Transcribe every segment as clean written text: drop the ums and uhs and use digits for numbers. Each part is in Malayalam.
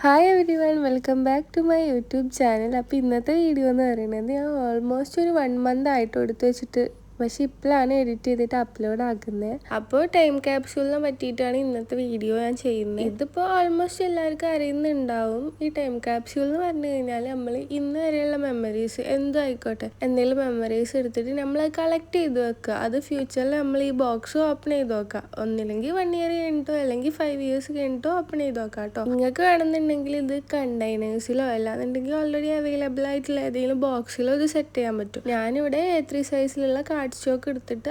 Hi everyone, welcome back to my YouTube channel. അപ്പോൾ ഇന്നത്തെ വീഡിയോ എന്ന് പറയുന്നത് ഞാൻ ഓൾമോസ്റ്റ് ഒരു 1 മന്ത് ആയിട്ട് എടുത്ത് വെച്ചിട്ട്, പക്ഷെ ഇപ്പോഴാണ് എഡിറ്റ് ചെയ്തിട്ട് അപ്ലോഡ് ആക്കുന്നത്. അപ്പോൾ ടൈം ക്യാപ്സ്യൂളിനെ പറ്റിയിട്ടാണ് ഇന്നത്തെ വീഡിയോ ഞാൻ ചെയ്യുന്നത്. ഇതിപ്പോൾ ഓൾമോസ്റ്റ് എല്ലാവർക്കും അറിയുന്നുണ്ടാവും. ഈ ടൈം ക്യാപ്സ്യൂൾ എന്ന് പറഞ്ഞു കഴിഞ്ഞാൽ നമ്മൾ ഇന്ന് വരെയുള്ള മെമ്മറീസ് എന്തും ആയിക്കോട്ടെ, എന്തെങ്കിലും മെമ്മറീസ് എടുത്തിട്ട് നമ്മൾ കളക്ട് ചെയ്ത് വെക്കുക. അത് ഫ്യൂച്ചറിൽ നമ്മൾ ഈ ബോക്സ് ഓപ്പൺ ചെയ്ത് നോക്കുക. ഒന്നില്ലെങ്കിൽ 1 ഇയർ കഴിഞ്ഞിട്ടോ അല്ലെങ്കിൽ 5 ഇയേഴ്സ് കഴിഞ്ഞിട്ടോ ഓപ്പൺ ചെയ്ത് നോക്കാം കേട്ടോ. നിങ്ങൾക്ക് വേണമെന്നുണ്ടെങ്കിൽ ഇത് കണ്ടെയ്നേഴ്സിലോ അല്ലാന്നുണ്ടെങ്കിൽ ഓൾറെഡി അവൈലബിൾ ആയിട്ടുള്ള ഏതെങ്കിലും ബോക്സിലോ ഇത് സെറ്റ് ചെയ്യാൻ പറ്റും. ഞാനിവിടെ A3 സൈസിലുള്ള കാർഡ് സ്റ്റോക്ക് എടുത്തിട്ട്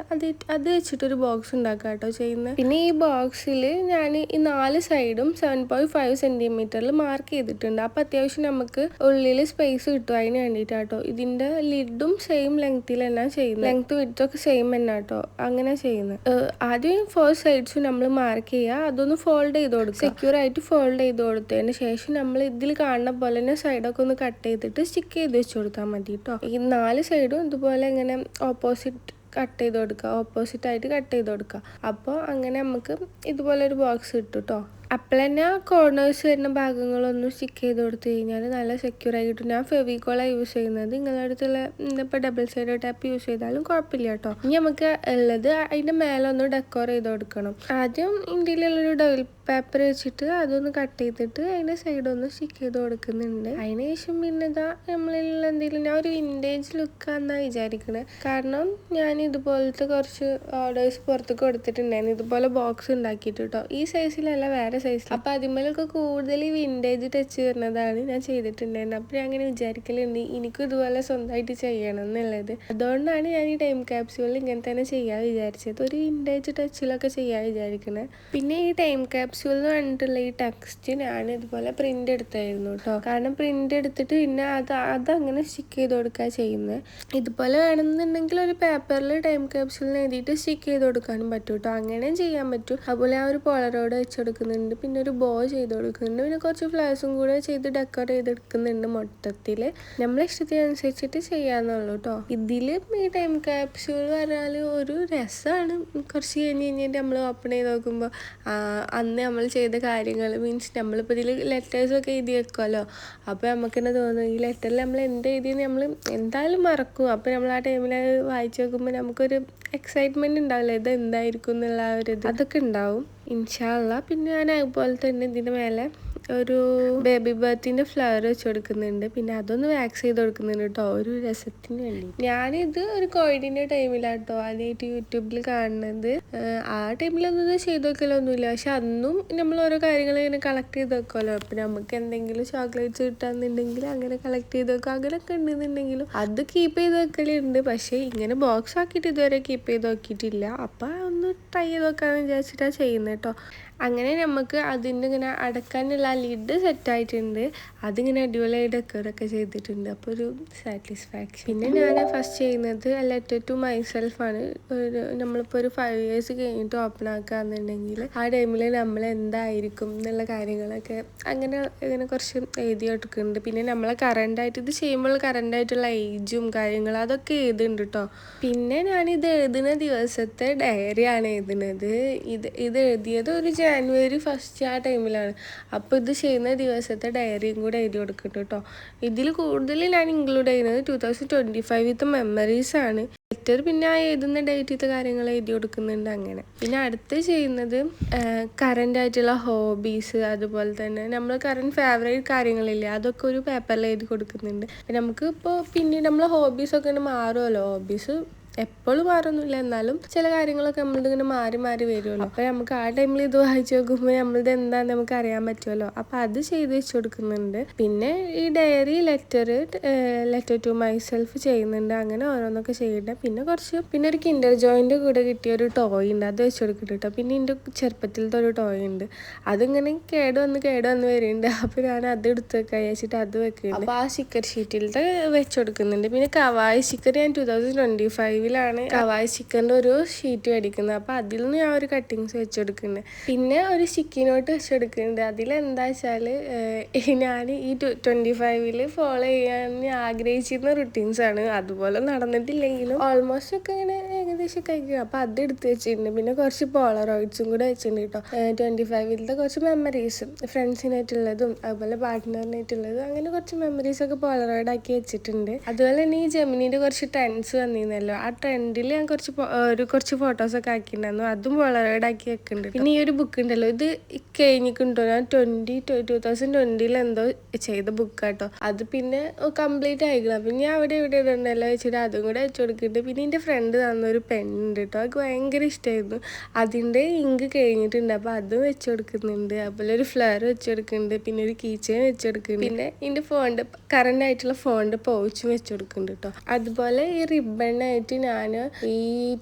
അത് വെച്ചിട്ടൊരു ബോക്സ് ഉണ്ടാക്കാം കേട്ടോ ചെയ്യുന്നത്. പിന്നെ ഈ ബോക്സിൽ ഞാൻ ഈ 4 സൈഡും 7.5 സെന്റിമീറ്ററിൽ മാർക്ക് ചെയ്തിട്ടുണ്ട്. അപ്പം അത്യാവശ്യം നമുക്ക് ഉള്ളിൽ സ്പേസ് കിട്ടും. അതിന് വേണ്ടിയിട്ടാട്ടോ. ഇതിന്റെ ലിഡും സെയിം ലെങ്ത്തിൽ തന്നെ ചെയ്യുന്നത്. ലെങ്ത് വിഡ്ത്തൊക്കെ സെയിം തന്നെ കേട്ടോ. അങ്ങനെ ചെയ്യുന്നത്. ആദ്യം 4 സൈഡ്സും നമ്മൾ മാർക്ക് ചെയ്യുക. അതൊന്ന് ഫോൾഡ് ചെയ്ത് കൊടുക്കുക. സെക്യൂർ ആയിട്ട് ഫോൾഡ് ചെയ്ത് കൊടുത്തതിന് ശേഷം നമ്മൾ ഇതിൽ കാണുന്ന പോലെ തന്നെ സൈഡൊക്കെ ഒന്ന് കട്ട് ചെയ്തിട്ട് സ്റ്റിക്ക് ചെയ്ത് വെച്ച് കൊടുത്താൽ മതി കേട്ടോ. ഈ 4 സൈഡും ഇതുപോലെ ഇങ്ങനെ ഓപ്പോസിറ്റ് കട്ട് ചെയ്ത് കൊടുക്കുക, ഓപ്പോസിറ്റ് ആയിട്ട് കട്ട് ചെയ്ത് കൊടുക്കുക. അപ്പോൾ അങ്ങനെ നമുക്ക് ഇതുപോലെ ഒരു ബോക്സ് കിട്ടും കേട്ടോ. അപ്പോൾ തന്നെ കോർണേഴ്സ് വരുന്ന ഭാഗങ്ങളൊന്നും സ്റ്റിക്ക് ചെയ്ത് കൊടുത്തു കഴിഞ്ഞാൽ നല്ല സെക്യൂർ ആയി കിട്ടും. ഞാൻ ഫെവിക്കോളാണ് യൂസ് ചെയ്യുന്നത്. നിങ്ങളുടെ അടുത്തുള്ള ഇപ്പോൾ ഡബിൾ സൈഡ് ടാപ്പ് യൂസ് ചെയ്താലും കുഴപ്പമില്ല കേട്ടോ. ഇനി നമുക്ക് ഉള്ളത് അതിൻ്റെ മേലെ ഒന്ന് ഡെക്കോർ ചെയ്ത് കൊടുക്കണം. ആദ്യം ഇന്ത്യയിലുള്ളൊരു ഡബിൾ പേപ്പർ വെച്ചിട്ട് അതൊന്ന് കട്ട് ചെയ്തിട്ട് അതിൻ്റെ സൈഡൊന്ന് സ്റ്റിക്ക് ചെയ്ത് കൊടുക്കുന്നുണ്ട്. അതിന് ശേഷം പിന്നെ ഇതാ നമ്മളിലുള്ള എന്തെങ്കിലും ഞാൻ ഒരു വിൻറ്റേജ് ലുക്കാന്നാണ് വിചാരിക്കുന്നത്. കാരണം ഞാൻ ഇതുപോലത്തെ കുറച്ച് ഓർഡേഴ്സ് പുറത്ത് കൊടുത്തിട്ടുണ്ടായിരുന്നു. ഇതുപോലെ ബോക്സ് ഉണ്ടാക്കിയിട്ട് കേട്ടോ. ഈ സൈസിലല്ല, വേറെ സൈസിൽ. അപ്പം അതിന്മേലൊക്കെ കൂടുതൽ വിൻറ്റേജ് ടച്ച് വരുന്നതാണ് ഞാൻ ചെയ്തിട്ടുണ്ടായിരുന്നത്. അപ്പം ഞാൻ അങ്ങനെ വിചാരിക്കലുണ്ട് എനിക്കും ഇതുപോലെ സ്വന്തമായിട്ട് ചെയ്യണം എന്നുള്ളത്. അതുകൊണ്ടാണ് ഞാൻ ഈ ടൈം ക്യാപ്സ്യൂളിൽ ഇങ്ങനെ തന്നെ ചെയ്യാൻ വിചാരിച്ചത്. ഒരു വിൻറ്റേജ് ടച്ചിലൊക്കെ ചെയ്യാൻ വിചാരിക്കുന്നത്. പിന്നെ ഈ ടൈം ക്യാപ്സ്യൂൾ എന്ന് പറഞ്ഞിട്ടുള്ള ഈ ടെക്സ്റ്റ് ഞാൻ ഇതുപോലെ പ്രിന്റ് എടുത്തായിരുന്നു കേട്ടോ. കാരണം പ്രിന്റ് എടുത്തിട്ട് പിന്നെ അതങ്ങനെ സ്റ്റിക്ക് ചെയ്ത് കൊടുക്കുക ചെയ്യുന്നത്. ഇതുപോലെ വേണമെന്നുണ്ടെങ്കിൽ ഒരു പേപ്പറിൽ ടൈം ക്യാപ്സ്യൂളിന് എഴുതിയിട്ട് സ്റ്റിക്ക് ചെയ്ത് കൊടുക്കാനും പറ്റും കേട്ടോ. അങ്ങനെയും ചെയ്യാൻ പറ്റും. അതുപോലെ ആ ഒരു പോളറോഡ് വെച്ച് കൊടുക്കുന്നുണ്ട്. പിന്നെ ഒരു ബോ ചെയ്ത് കൊടുക്കുന്നുണ്ട്. പിന്നെ കുറച്ച് ഫ്ലവേഴ്സും കൂടെ ചെയ്ത് ഡെക്കോർ ചെയ്തെടുക്കുന്നുണ്ട്. മൊത്തത്തിൽ നമ്മളെ ഇഷ്ടത്തിനനുസരിച്ചിട്ട് ചെയ്യാന്നുള്ളൂ കേട്ടോ. ഇതിലും ഈ ടൈം ക്യാപ്സ്യൂൾ പറഞ്ഞാൽ ഒരു രസമാണ്. കുറച്ച് കഴിഞ്ഞിട്ട് നമ്മൾ ഓപ്പൺ ചെയ്ത് നോക്കുമ്പോൾ അന്ന് നമ്മൾ ചെയ്ത കാര്യങ്ങൾ മീൻസ് നമ്മളിപ്പോൾ ഇതിൽ ലെറ്റേഴ്സൊക്കെ എഴുതി വെക്കുമല്ലോ. അപ്പോൾ നമുക്ക് തന്നെ തോന്നും ഈ ലെറ്ററിൽ നമ്മൾ എന്ത് എഴുതിയെന്ന് നമ്മൾ എന്തായാലും മറക്കും. അപ്പോൾ നമ്മൾ ആ ടൈമിൽ വായിച്ച് നോക്കുമ്പോൾ നമുക്കൊരു എക്സൈറ്റ്മെൻറ്റ് ഉണ്ടാവില്ല, ഇത് എന്തായിരിക്കും എന്നുള്ള ആ ഒരു ഇത് അതൊക്കെ ഉണ്ടാവും ഇൻഷാ അള്ളാ. പിന്നെ ഞാൻ അതുപോലെ തന്നെ ഇതിൻ്റെ മേലെ ഒരു ബേബി ബർത്തിൻ്റെ ഫ്ലവർ വെച്ച് കൊടുക്കുന്നുണ്ട്. പിന്നെ അതൊന്ന് വാക്സ് ചെയ്ത് കൊടുക്കുന്നുണ്ട് കേട്ടോ, ഒരു രസത്തിന് വേണ്ടി. ഞാനിത് ഒരു കോവിഡിൻ്റെ ടൈമിലാട്ടോ ആദ്യമായിട്ട് യൂട്യൂബിൽ കാണുന്നത്. ആ ടൈമിലൊന്നും ഇത് ചെയ്ത് വെക്കലൊന്നുമില്ല. പക്ഷെ അന്നും നമ്മൾ ഓരോ കാര്യങ്ങൾ ഇങ്ങനെ കളക്ട് ചെയ്ത് വെക്കുമല്ലോ. അപ്പം നമുക്ക് എന്തെങ്കിലും ചോക്ലേറ്റ്സ് കിട്ടാന്നുണ്ടെങ്കിൽ അങ്ങനെ കളക്ട് ചെയ്ത് വെക്കുക. അങ്ങനെയൊക്കെ ഉണ്ടെന്നുണ്ടെങ്കിലും അത് കീപ്പ് ചെയ്ത് വെക്കലുണ്ട്. പക്ഷേ ഇങ്ങനെ ബോക്സ് ആക്കിയിട്ട് ഇതുവരെ കീപ്പ് ചെയ്ത് നോക്കിയിട്ടില്ല. അപ്പം ഒന്ന് ട്രൈ ചെയ്ത് നോക്കാമെന്ന് വിചാരിച്ചിട്ടാണ് ചെയ്യുന്നത് കേട്ടോ. അങ്ങനെ നമുക്ക് അതിൻ്റെ ഇങ്ങനെ അടക്കാനുള്ള ലിഡ് സെറ്റായിട്ടുണ്ട്. അതിങ്ങനെ അടിപൊളിയായി ഡെക്കറൊക്കെ ചെയ്തിട്ടുണ്ട്. അപ്പോൾ ഒരു സാറ്റിസ്ഫാക്ഷൻ. പിന്നെ ഞാൻ ഫസ്റ്റ് ചെയ്യുന്നത് ലെറ്റർ ടു മൈസെൽഫാണ്. നമ്മളിപ്പോൾ ഒരു 5 ഇയേഴ്സ് കഴിഞ്ഞിട്ട് ഓപ്പൺ ആക്കുകയെന്നുണ്ടെങ്കിൽ ആ ടൈമിൽ നമ്മൾ എന്തായിരിക്കും എന്നുള്ള കാര്യങ്ങളൊക്കെ അങ്ങനെ കുറച്ച് എഴുതി എടുക്കുന്നുണ്ട്. പിന്നെ നമ്മളെ കറണ്ടായിട്ട് ഇത് ചെയ്യുമ്പോൾ കറണ്ടായിട്ടുള്ള ഏജും കാര്യങ്ങളും അതൊക്കെ എഴുതുന്നുണ്ട് കേട്ടോ. പിന്നെ ഞാനിത് എഴുതുന്ന ദിവസത്തെ ഡയറിയാണ് എഴുതുന്നത്. ഇത് എഴുതിയത് ഒരു ജാനുവരി 1 ആ ടൈമിലാണ്. അപ്പോൾ ഇത് ചെയ്യുന്ന ദിവസത്തെ ഡയറിയും കൂടെ എഴുതി കൊടുക്കുന്നുണ്ട് കേട്ടോ. ഇതിൽ കൂടുതൽ ഞാൻ ഇൻക്ലൂഡ് ചെയ്യുന്നത് 2025 മെമ്മറീസ് ആണ്. ലെറ്റർ പിന്നെ ആ എഴുതുന്ന ഡേറ്റിത്തെ കാര്യങ്ങൾ എഴുതി കൊടുക്കുന്നുണ്ട്. അങ്ങനെ പിന്നെ അടുത്ത് ചെയ്യുന്നത് കറൻ്റ് ആയിട്ടുള്ള ഹോബീസ്, അതുപോലെ തന്നെ നമ്മൾ കറൻറ്റ് ഫേവറേറ്റ് കാര്യങ്ങളില്ലേ അതൊക്കെ ഒരു പേപ്പറിൽ എഴുതി കൊടുക്കുന്നുണ്ട്. നമുക്ക് ഇപ്പോൾ പിന്നീട് നമ്മളെ ഹോബീസൊക്കെ മാറുമല്ലോ. ഹോബീസ് എപ്പോഴും മാറൊന്നുമില്ല, എന്നാലും ചില കാര്യങ്ങളൊക്കെ നമ്മളിത് ഇങ്ങനെ മാറി വരുമല്ലോ. അപ്പോൾ നമുക്ക് ആ ടൈമിൽ ഇത് വായിച്ച് നോക്കുമ്പോൾ നമ്മളിത് എന്താണെന്ന് നമുക്ക് അറിയാൻ പറ്റുമല്ലോ. അപ്പോൾ അത് ചെയ്ത് വെച്ച് കൊടുക്കുന്നുണ്ട്. പിന്നെ ഈ ഡയറി ലെറ്റർ ടു മൈസെൽഫ് ചെയ്യുന്നുണ്ട്. അങ്ങനെ ഓരോന്നൊക്കെ ചെയ്യുന്നുണ്ട്. പിന്നെ ഒരു കിൻഡർ ജോയിൻ്റെ കൂടെ കിട്ടിയ ഒരു ടോയ് ഉണ്ട്, അത് വെച്ച് കൊടുക്കുന്നുണ്ട്. പിന്നെ എൻ്റെ ചെറുപ്പത്തിലത്തെ ഒരു ടോയ് ഉണ്ട്, അതിങ്ങനെ കേട് വന്ന് വരുന്നുണ്ട്. അപ്പോൾ ഞാൻ അത് എടുത്ത് വെക്കാൻ വിചാരിച്ചിട്ട് അത് വെക്കുന്നുണ്ട്. അപ്പോൾ ആ സ്റ്റിക്കർ ഷീറ്റിലത്തെ വെച്ച് കൊടുക്കുന്നുണ്ട്. പിന്നെ കവായി സ്റ്റിക്കർ ഞാൻ 2025 ലാണ് കവായി സ്റ്റിക്കറിൻ്റെ ഒരു ഷീറ്റ് മേടിക്കുന്നത്. അപ്പോൾ അതിൽ നിന്ന് ഞാൻ ഒരു കട്ടിങ്സ് വെച്ചെടുക്കുന്നുണ്ട്. പിന്നെ ഒരു സ്റ്റിക്കി നോട്ട് വെച്ചെടുക്കുന്നുണ്ട്. അതിലെന്താ വെച്ചാൽ ഞാൻ ഈ 25 ഫോളോ ചെയ്യാൻ ആഗ്രഹിച്ചിരുന്ന റുട്ടീൻസാണ്. അതുപോലെ നടന്നിട്ടില്ലെങ്കിലും ഓൾമോസ്റ്റ് ഒക്കെ ഇങ്ങനെ ഏകദേശം കഴിക്കും. അപ്പോൾ അത് എടുത്ത് വെച്ചിട്ടുണ്ട്. പിന്നെ കുറച്ച് പോളറോയിഡ്സും കൂടെ വെച്ചിട്ടുണ്ട് കേട്ടോ. 25 കുറച്ച് മെമ്മറീസും ഫ്രണ്ട്സിനായിട്ടുള്ളതും അതുപോലെ പാർട്ട്ണറിനായിട്ടുള്ളതും അങ്ങനെ കുറച്ച് മെമ്മറീസൊക്കെ പോളറോയിഡ് ആക്കി വെച്ചിട്ടുണ്ട്. അതുപോലെ തന്നെ ഈ ജെമിനിയുടെ കുറച്ച് ട്രെൻഡ്സ് വന്നിരുന്നല്ലോ, ആ ട്രെൻഡിൽ ഞാൻ കുറച്ച് ഫോട്ടോസൊക്കെ ആക്കിയിട്ടുണ്ടായിരുന്നു. അതും പോളറോയിഡ് ആക്കി വെക്കുന്നുണ്ട്. പിന്നെ ഈ ഒരു ബുക്ക് ഉണ്ടല്ലോ, ഇത് കഴിഞ്ഞിട്ടുണ്ടോ, ഞാൻ 2020 എന്തോ ചെയ്ത ബുക്കാട്ടോ. അത് പിന്നെ കംപ്ലീറ്റ് ആയിക്കണം. പിന്നെ ഞാൻ അവിടെ ഇവിടെ ഇടണ്ടല്ലോ വെച്ചിട്ട് അതും കൂടെ വെച്ച് കൊടുക്കുന്നുണ്ട്. പിന്നെ എൻ്റെ ഫ്രണ്ട് തന്നൊരു പെണ്ണുണ്ട് കേട്ടോ, അത് ഭയങ്കര ഇഷ്ടമായിരുന്നു. അതിൻ്റെ ഇങ്ക് കഴിഞ്ഞിട്ടുണ്ട്, അപ്പോൾ അതും വെച്ച് കൊടുക്കുന്നുണ്ട്. അതുപോലെ ഒരു ഫ്ലവർ വെച്ച് കൊടുക്കുന്നുണ്ട്. പിന്നെ ഒരു കീ ചെയിൻ വെച്ച് കൊടുക്കുന്നുണ്ട്. പിന്നെ എൻ്റെ ഫോണിൻ്റെ കറണ്ട് ആയിട്ടുള്ള ഫോണിൻ്റെ പൗച്ചും വെച്ച് കൊടുക്കുന്നുണ്ട് കേട്ടോ. അതുപോലെ ഈ റിബണായിട്ട് ഞാൻ ഈ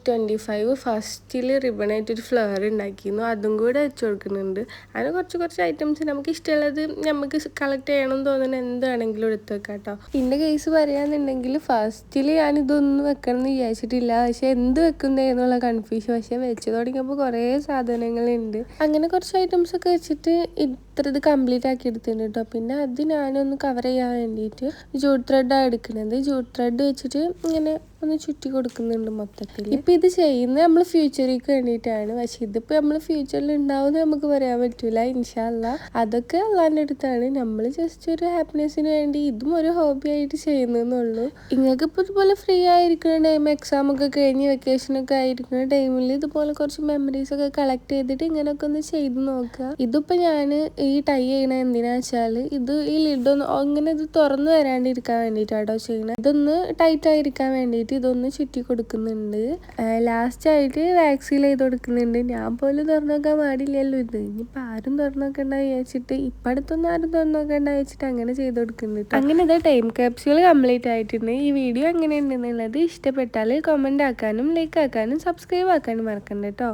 25 ഫസ്റ്റിൽ റിബണായിട്ട് ഒരു ഫ്ലവർ ഉണ്ടാക്കിയിരുന്നു, അതും കൂടെ വെച്ച് കൊടുക്കുന്നുണ്ട്. അങ്ങനെ കുറച്ച് ഐറ്റംസ് നമുക്ക് ഇഷ്ടമുള്ളത് നമുക്ക് കളക്ട് ചെയ്യണമെന്ന് തോന്നുന്ന എന്താണെങ്കിലും എടുത്ത് വെക്കാം കേട്ടോ. എൻ്റെ കേസ് പറയാന്നുണ്ടെങ്കിൽ ഫസ്റ്റിൽ ഞാൻ ഇതൊന്നും വെക്കണം എന്ന് വിചാരിച്ചിട്ടില്ല. പക്ഷെ എന്ത് വെക്കുന്നേ എന്നുള്ള കൺഫ്യൂഷൻ. പക്ഷെ വെച്ച് തുടങ്ങിയപ്പോൾ കുറേ സാധനങ്ങളുണ്ട്. അങ്ങനെ കുറച്ച് ഐറ്റംസ് ഒക്കെ വെച്ചിട്ട് ഇത് കംപ്ലീറ്റ് ആക്കി എടുത്തിട്ടുണ്ട് കേട്ടോ. പിന്നെ അത് ഞാനൊന്ന് കവർ ചെയ്യാൻ വേണ്ടിയിട്ട് ജൂട്ട് ത്രെഡാണ് എടുക്കുന്നത്. ജൂട്ട് ത്രെഡ് വെച്ചിട്ട് ഇങ്ങനെ ഒന്ന് ചുറ്റി കൊടുക്കുന്നുണ്ട് മൊത്തത്തിൽ. ഇപ്പം ഇത് ചെയ്യുന്നത് നമ്മൾ ഫ്യൂച്ചറിലേക്ക് വേണ്ടിയിട്ടാണ്. പക്ഷെ ഇതിപ്പോൾ നമ്മൾ ഫ്യൂച്ചറിൽ ഉണ്ടാവുമെന്ന് നമുക്ക് പറയാൻ പറ്റൂല. ഇൻഷാ അല്ലാഹ് അതൊക്കെ അള്ളാൻ്റെ അടുത്താണ്. നമ്മൾ ജസ്റ്റ് ഒരു ഹാപ്പിനെസ്സിന് വേണ്ടി ഇതും ഒരു ഹോബി ആയിട്ട് ചെയ്യുന്നതെന്നുള്ളൂ. നിങ്ങൾക്ക് ഇപ്പോൾ ഇതുപോലെ ഫ്രീ ആയിരിക്കുന്ന ടൈം, എക്സാം ഒക്കെ കഴിഞ്ഞ് വെക്കേഷനൊക്കെ ആയിരിക്കുന്ന ടൈമിൽ ഇതുപോലെ കുറച്ച് മെമ്മറീസ് ഒക്കെ കളക്ട് ചെയ്തിട്ട് ഇങ്ങനെയൊക്കെ ഒന്ന് ചെയ്ത് നോക്കുക. ഇതിപ്പോൾ ഞാൻ ഈ ടൈ ചെയ്യണത് എന്തിനാ വെച്ചാൽ ഈ ലിഡൊന്ന് ഇങ്ങനെ ഇത് തുറന്നു വരാണ്ടിരിക്കാൻ വേണ്ടിയിട്ടാട്ടോ ചെയ്യണത്. ഇതൊന്ന് ടൈറ്റ് ആയിരിക്കാൻ വേണ്ടിയിട്ട് ഇതൊന്ന് ചുറ്റി കൊടുക്കുന്നുണ്ട്. ലാസ്റ്റ് ആയിട്ട് വാക്സിൻ ചെയ്ത് കൊടുക്കുന്നുണ്ട്. ഞാൻ പോലും തുറന്നു നോക്കാൻ പാടില്ലല്ലോ ഇത്. ഇനിയിപ്പോൾ ആരും തുറന്നു നോക്കണ്ട വിചാരിച്ചിട്ട് ഇപ്പം അടുത്തൊന്നും ആരും തുറന്നു നോക്കണ്ട വെച്ചിട്ട് അങ്ങനെ ചെയ്ത് കൊടുക്കുന്നുണ്ട്. അങ്ങനെ ഇതാ ടൈം ക്യാപ്സ്യൂൾ കംപ്ലീറ്റ് ആയിട്ടുണ്ട്. ഈ വീഡിയോ എങ്ങനെയുണ്ടെന്നുള്ളത് ഇഷ്ടപ്പെട്ടാൽ കമൻറ്റ് ആക്കാനും ലൈക്ക് ആക്കാനും സബ്സ്ക്രൈബ് ആക്കാനും മറക്കണ്ട കേട്ടോ.